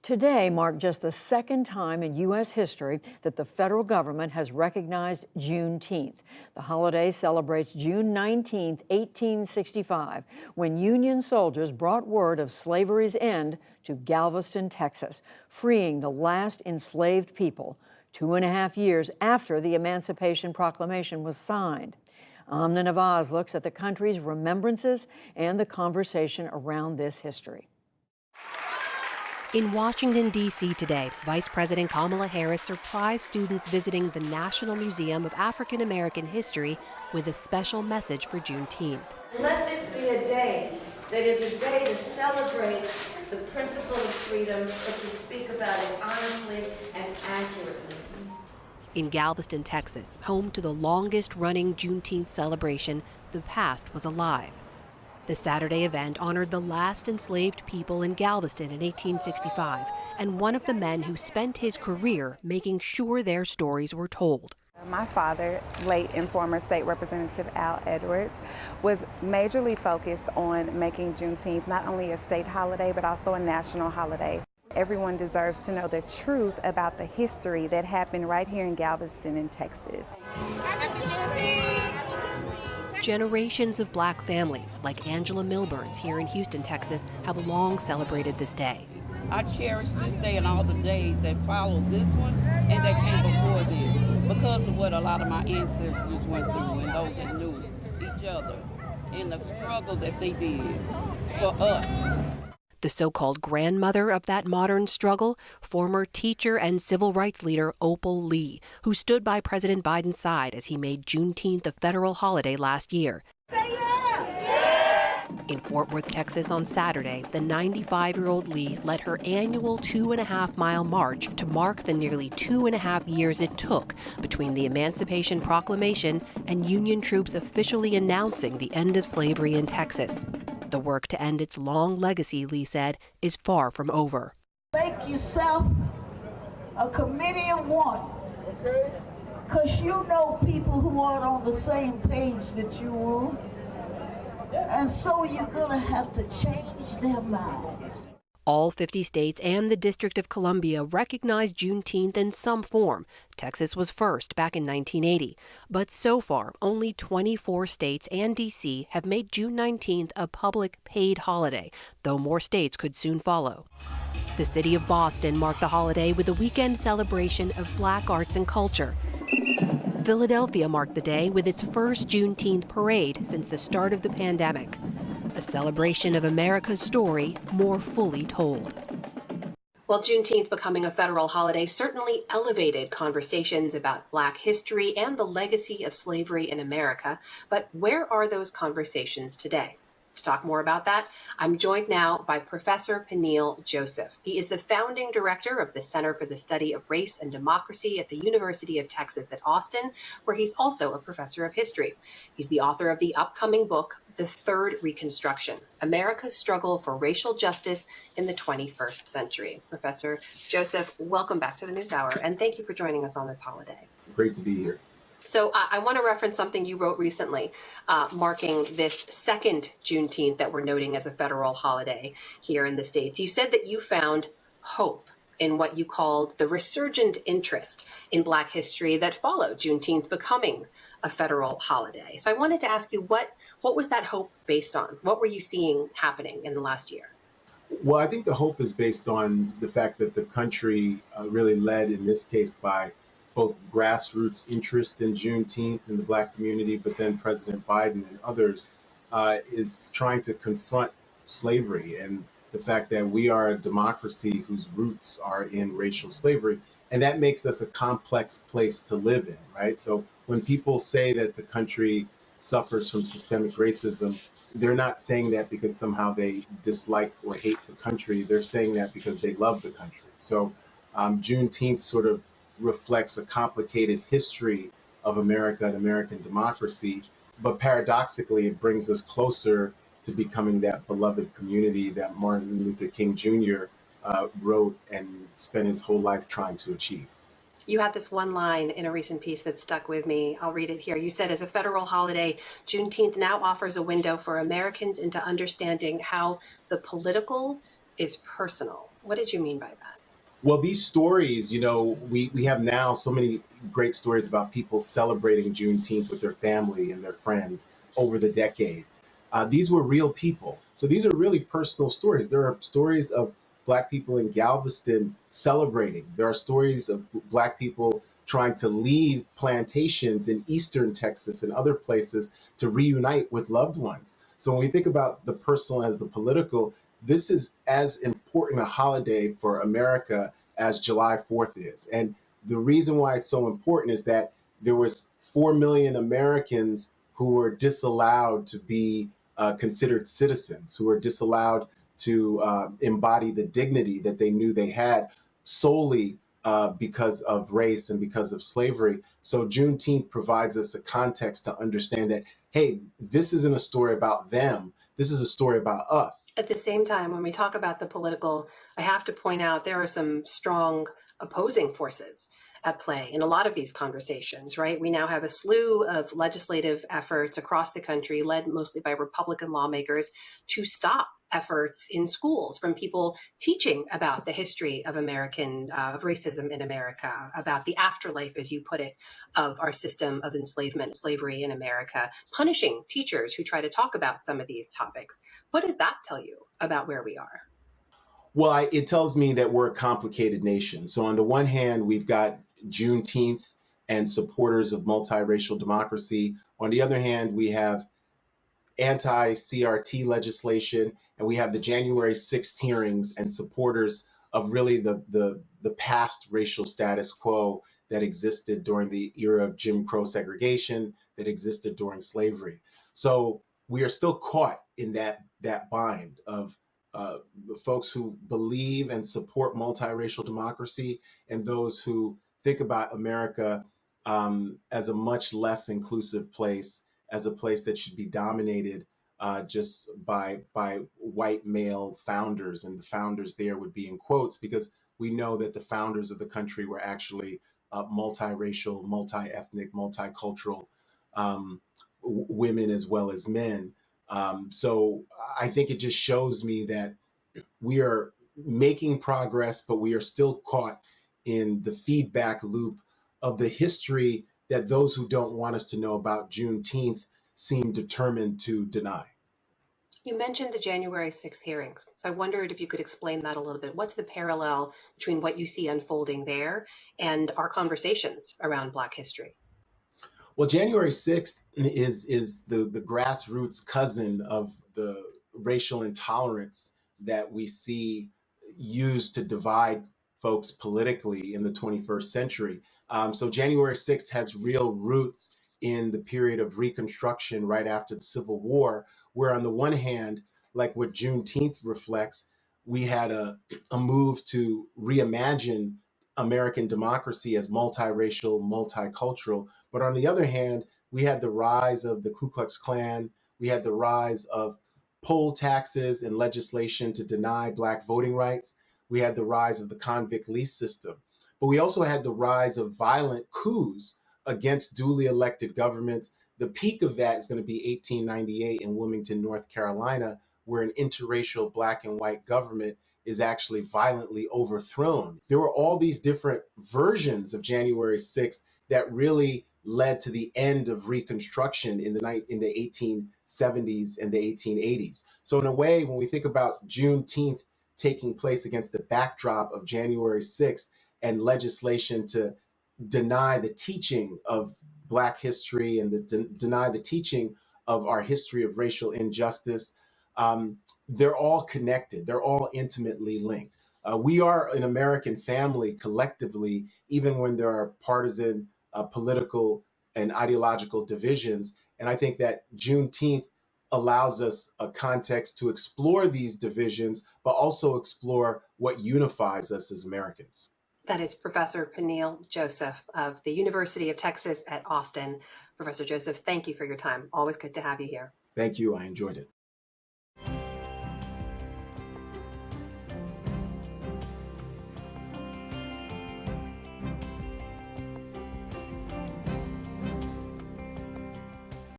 Today marked just the second time in U.S. history that the federal government has recognized Juneteenth. The holiday celebrates June 19, 1865, when Union soldiers brought word of slavery's end to Galveston, Texas, freeing the last enslaved people, 2.5 years after the Emancipation Proclamation was signed. Amna Nawaz looks at the country's remembrances and the conversation around this history. In Washington, D.C. today, Vice President Kamala Harris surprised students visiting the National Museum of African American History with a special message for Juneteenth. Let this be a day that is a day to celebrate the principle of freedom, but to speak about it honestly and accurately. In Galveston, Texas, home to the longest-running Juneteenth celebration, the past was alive. The Saturday event honored the last enslaved people in Galveston in 1865 and one of the men who spent his career making sure their stories were told. My father, late and former State Representative Al Edwards, was majorly focused on making Juneteenth not only a state holiday but also a national holiday. Everyone deserves to know the truth about the history that happened right here in Galveston in Texas. Generations of black families, like Angela Milburns here in Houston, Texas, have long celebrated this day. I cherish this day and all the days that followed this one and that came before this because of what a lot of my ancestors went through and those that knew each other and the struggle that they did for us. The so-called grandmother of that modern struggle, former teacher and civil rights leader Opal Lee, who stood by President Biden's side as he made Juneteenth a federal holiday last year. In Fort Worth, Texas on Saturday, the 95-year-old Lee led her annual 2.5-mile march to mark the nearly 2.5 years it took between the Emancipation Proclamation and Union troops officially announcing the end of slavery in Texas. The work to end its long legacy, Lee said, is far from over. Make yourself a committee of one, because you know people who aren't on the same page that you are, and so you're going to have to change their minds. All 50 states and the District of Columbia recognized Juneteenth in some form. Texas was first back in 1980. But so far, only 24 states and D.C. have made June 19th a public paid holiday, though more states could soon follow. The city of Boston marked the holiday with a weekend celebration of black arts and culture. Philadelphia marked the day with its first Juneteenth parade since the start of the pandemic. A celebration of America's story more fully told. Well, Juneteenth becoming a federal holiday certainly elevated conversations about Black history and the legacy of slavery in America. But where are those conversations today? To talk more about that, I'm joined now by Professor Peniel Joseph. He is the founding director of the Center for the Study of Race and Democracy at the University of Texas at Austin, where he's also a professor of history. He's the author of the upcoming book, The Third Reconstruction, America's Struggle for Racial Justice in the 21st Century. Professor Joseph, welcome back to the NewsHour, and thank you for joining us on this holiday. Great to be here. So I want to reference something you wrote recently, marking this second Juneteenth that we're noting as a federal holiday here in the States. You said that you found hope in what you called the resurgent interest in Black history that followed Juneteenth becoming a federal holiday. So I wanted to ask you, what was that hope based on? What were you seeing happening in the last year? Well, I think the hope is based on the fact that the country really led, in this case, by both grassroots interest in Juneteenth in the Black community, but then President Biden and others is trying to confront slavery and the fact that we are a democracy whose roots are in racial slavery. And that makes us a complex place to live in, right? So when people say that the country suffers from systemic racism, they're not saying that because somehow they dislike or hate the country. They're saying that because they love the country. So Juneteenth sort of reflects a complicated history of America and American democracy, but paradoxically, it brings us closer to becoming that beloved community that Martin Luther King Jr. Wrote and spent his whole life trying to achieve. You had this one line in a recent piece that stuck with me. I'll read it here. You said, as a federal holiday, Juneteenth now offers a window for Americans into understanding how the political is personal. What did you mean by that? Well, these stories, we have now so many great stories about people celebrating Juneteenth with their family and their friends over the decades. These were real people. So these are really personal stories. There are stories of Black people in Galveston celebrating. There are stories of Black people trying to leave plantations in Eastern Texas and other places to reunite with loved ones. So when we think about the personal as the political, this is as important a holiday for America as July 4th is. And the reason why it's so important is that there was 4 million Americans who were disallowed to be considered citizens, who were disallowed to embody the dignity that they knew they had solely because of race and because of slavery. So Juneteenth provides us a context to understand that, hey, this isn't a story about them. This is a story about us. At the same time, when we talk about the political, I have to point out there are some strong opposing forces at play in a lot of these conversations, right? We now have a slew of legislative efforts across the country, led mostly by Republican lawmakers, to stop efforts in schools from people teaching about the history of of racism in America, about the afterlife, as you put it, of our system of enslavement, slavery in America, punishing teachers who try to talk about some of these topics. What does that tell you about where we are? Well, it tells me that we're a complicated nation. So on the one hand, we've got Juneteenth and supporters of multiracial democracy. On the other hand, we have anti-CRT legislation, and we have the January 6th hearings and supporters of really the past racial status quo that existed during the era of Jim Crow segregation, that existed during slavery. So we are still caught in that bind of folks who believe and support multiracial democracy and those who think about America as a much less inclusive place, as a place that should be dominated just by white male founders, and the founders there would be in quotes because we know that the founders of the country were actually multiracial, multi-ethnic, multicultural women as well as men. So I think it just shows me that we are making progress, but we are still caught in the feedback loop of the history that those who don't want us to know about Juneteenth seem determined to deny. You mentioned the January 6th hearings. So I wondered if you could explain that a little bit. What's the parallel between what you see unfolding there and our conversations around Black history? Well, January 6th is the grassroots cousin of the racial intolerance that we see used to divide folks politically in the 21st century. So January 6th has real roots in the period of Reconstruction right after the Civil War, where on the one hand, like what Juneteenth reflects, we had a move to reimagine American democracy as multiracial, multicultural. But on the other hand, we had the rise of the Ku Klux Klan. We had the rise of poll taxes and legislation to deny Black voting rights. We had the rise of the convict lease system. But we also had the rise of violent coups against duly elected governments. The peak of that is going to be 1898 in Wilmington, North Carolina, where an interracial Black and white government is actually violently overthrown. There were all these different versions of January 6th that really led to the end of Reconstruction in the 1870s and the 1880s. So in a way, when we think about Juneteenth taking place against the backdrop of January 6th and legislation to deny the teaching of Black history and deny the teaching of our history of racial injustice, they're all connected. They're all intimately linked. We are an American family collectively, even when there are partisan, political, and ideological divisions. And I think that Juneteenth allows us a context to explore these divisions, but also explore what unifies us as Americans. That is Professor Peniel Joseph of the University of Texas at Austin. Professor Joseph, thank you for your time. Always good to have you here. Thank you. I enjoyed it.